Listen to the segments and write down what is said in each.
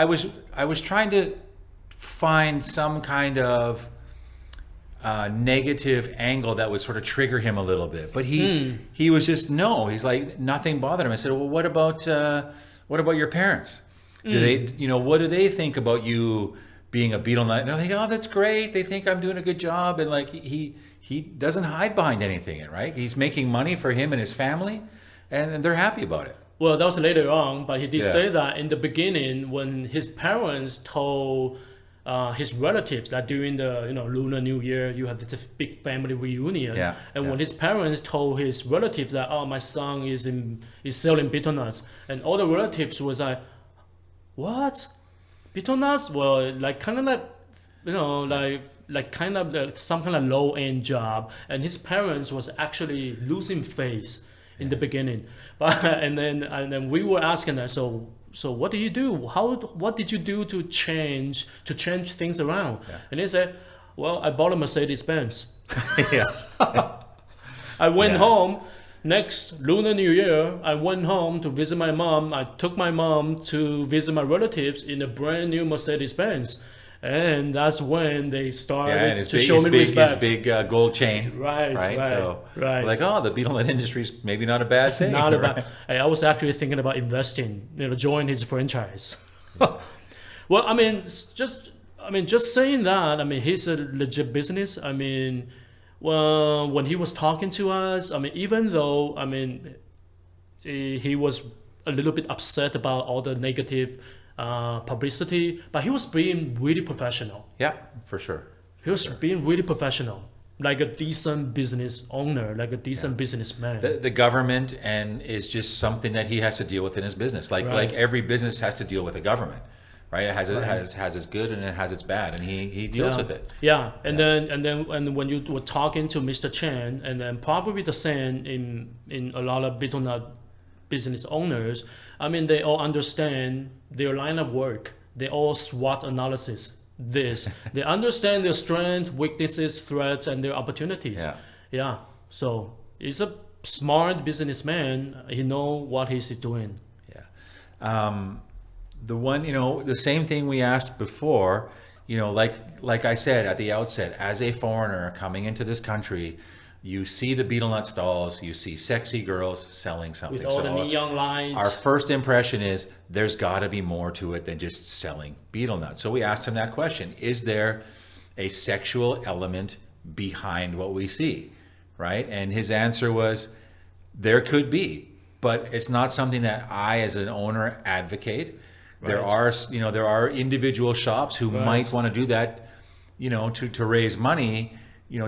I was trying to find some kind of negative angle that would sort of trigger him a little bit, but he was just no. He's like nothing bothered him. I said, well, what about your parents? Do they, what do they think about you being a betel nut? And they're like, oh, that's great. They think I'm doing a good job, and like he doesn't hide behind anything, right? He's making money for him and his family, and they're happy about it. Well, that was later on, but he did say that in the beginning when his parents told his relatives that during the Lunar New Year you have this big family reunion, and when his parents told his relatives that my son is selling betel nuts, and all the relatives was like, what, betel nuts? Well, like kind of like kind of some kind of low end job, and his parents was actually losing face in the beginning, but and then we were asking that, so what do you do? What did you do to change things around? And he said, well, I bought a Mercedes-Benz. I went home next Lunar New Year. I went home to visit my mom. I took my mom to visit my relatives in a brand new Mercedes-Benz. And that's when they started to show me respect. His big gold chain. Right. So like, the betel nut industry is maybe not a bad thing. Not a bad. I was actually thinking about investing, join his franchise. Well, just saying that. He's a legit business. Well, when he was talking to us, even though he was a little bit upset about all the negative publicity, but he was being really professional. Yeah, for sure. He was being really professional, like a decent business owner, like a decent businessman. The government is just something that he has to deal with in his business. Like every business has to deal with the government, right? It has its good and it has its bad, and he deals with it. Yeah, and when you were talking to Mr. Chen, and then probably the same in a lot of betel nut business owners, they all understand their line of work. They all SWOT analysis this. They understand their strengths, weaknesses, threats, and their opportunities. Yeah. So he's a smart businessman. He knows what he's doing. Yeah. The same thing we asked before, like I said at the outset, as a foreigner coming into this country, you see the betel nut stalls, you see sexy girls selling something. With all the neon lights. Our first impression is there's got to be more to it than just selling betel nuts. So we asked him that question. Is there a sexual element behind what we see, right? And his answer was, there could be, but it's not something that I as an owner advocate. Right. There are individual shops who might want to do that, to raise money,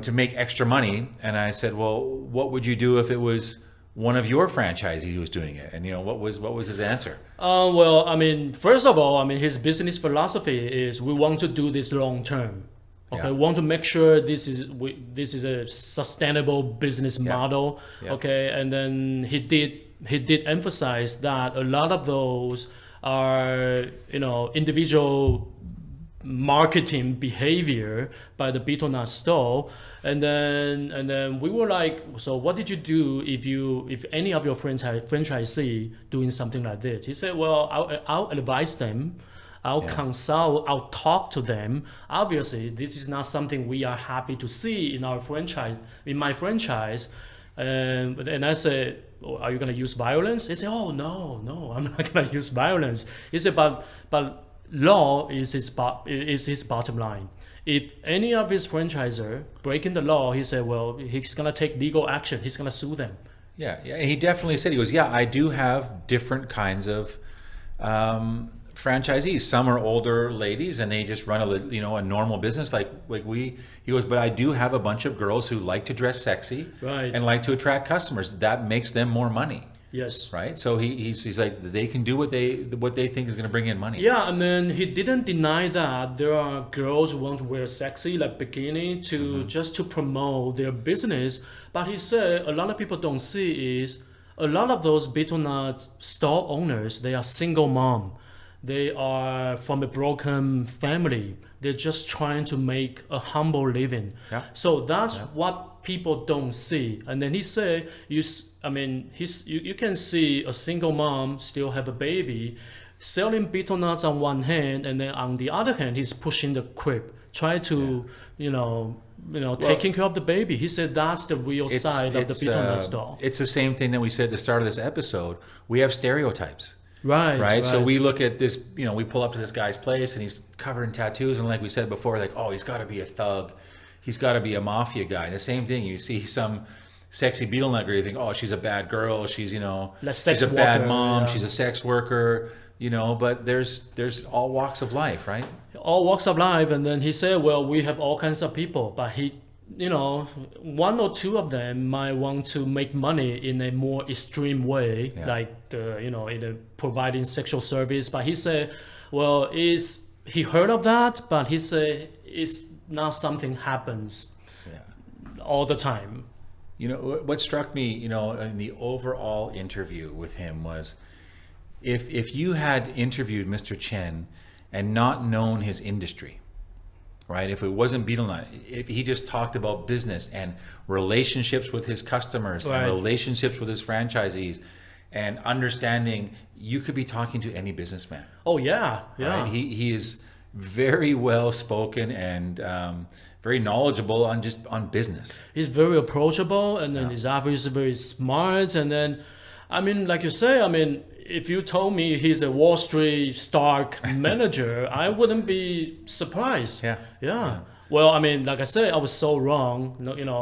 to make extra money. And I said, well, what would you do if it was one of your franchisees who was doing it? And what was his answer? First of all, his business philosophy is we want to do this long term. Okay, we want to make sure this is a sustainable business model. Okay, and then he did emphasize that a lot of those are individual marketing behavior by the betel nut stall, and then we were like, so what did you do if any of your franchisee doing something like this? He said, well, I'll advise them, I'll consult, I'll talk to them. Obviously, this is not something we are happy to see in my franchise. And I said, oh, are you going to use violence? He said, oh, no, I'm not going to use violence. He said, but law is his bottom line. If any of his franchisor breaking the law, he said, well, he's going to take legal action. He's going to sue them. Yeah. He definitely said, he goes, I do have different kinds of franchisees. Some are older ladies and they just run a normal business like we. He goes, but I do have a bunch of girls who like to dress sexy and like to attract customers. That makes them more money. Yes. Right. So he's like, they can do what they think is going to bring in money. Yeah, and then he didn't deny that there are girls who want to wear sexy like bikini just to promote their business. But he said a lot of people don't see is a lot of those betel nut store owners, they are single mom. They are from a broken family. They're just trying to make a humble living. Yeah. So that's what people don't see. And then he said, you can see a single mom still have a baby, selling betel nuts on one hand, and then on the other hand, he's pushing the crib, try to, taking care of the baby. He said that's the real side of the betel nut store. It's the same thing that we said at the start of this episode. We have stereotypes. Right. So we look at this, we pull up to this guy's place and he's covered in tattoos. And like we said before, like, oh, he's got to be a thug. He's got to be a mafia guy. And the same thing, you see some sexy betel nut girl, you think, oh, she's a bad girl. She's, she's a bad mom. Yeah. She's a sex worker, but there's all walks of life, right? All walks of life. And then he said, well, we have all kinds of people, but he, one or two of them might want to make money in a more extreme way, like in providing sexual service. But he said, well, he heard of that, but he said it's not something happens all the time. What struck me, in the overall interview with him was, if you had interviewed Mr. Chen and not known his industry, right? If it wasn't betel nut, if he just talked about business and relationships with his customers and relationships with his franchisees and understanding, you could be talking to any businessman. Oh yeah. Right? He is very well spoken and very knowledgeable on business. He's very approachable, and then he's obviously very smart. And then, like you say, if you told me he's a Wall Street stock manager, I wouldn't be surprised. Yeah. Well, like I said, I was so wrong.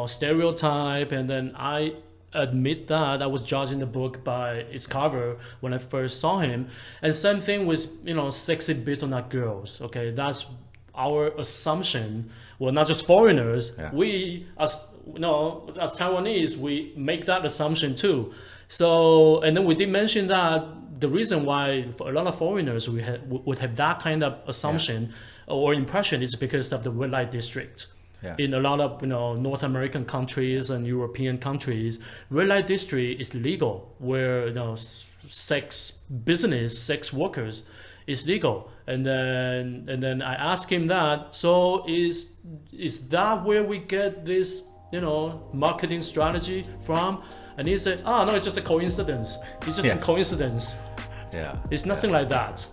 Stereotype, and then I admit that I was judging the book by its cover when I first saw him. And same thing with sexy betel nut girls. Okay, that's our assumption. Well, not just foreigners. We as Taiwanese, we make that assumption too. So, and then we did mention that the reason why for a lot of foreigners would have that kind of assumption or impression is because of the red light district. In a lot of North American countries and European countries, red light district is legal, where sex workers is legal. And then I asked him that. So is that where we get this marketing strategy from? And he said, no, it's just a coincidence. It's just a coincidence. It's nothing like that.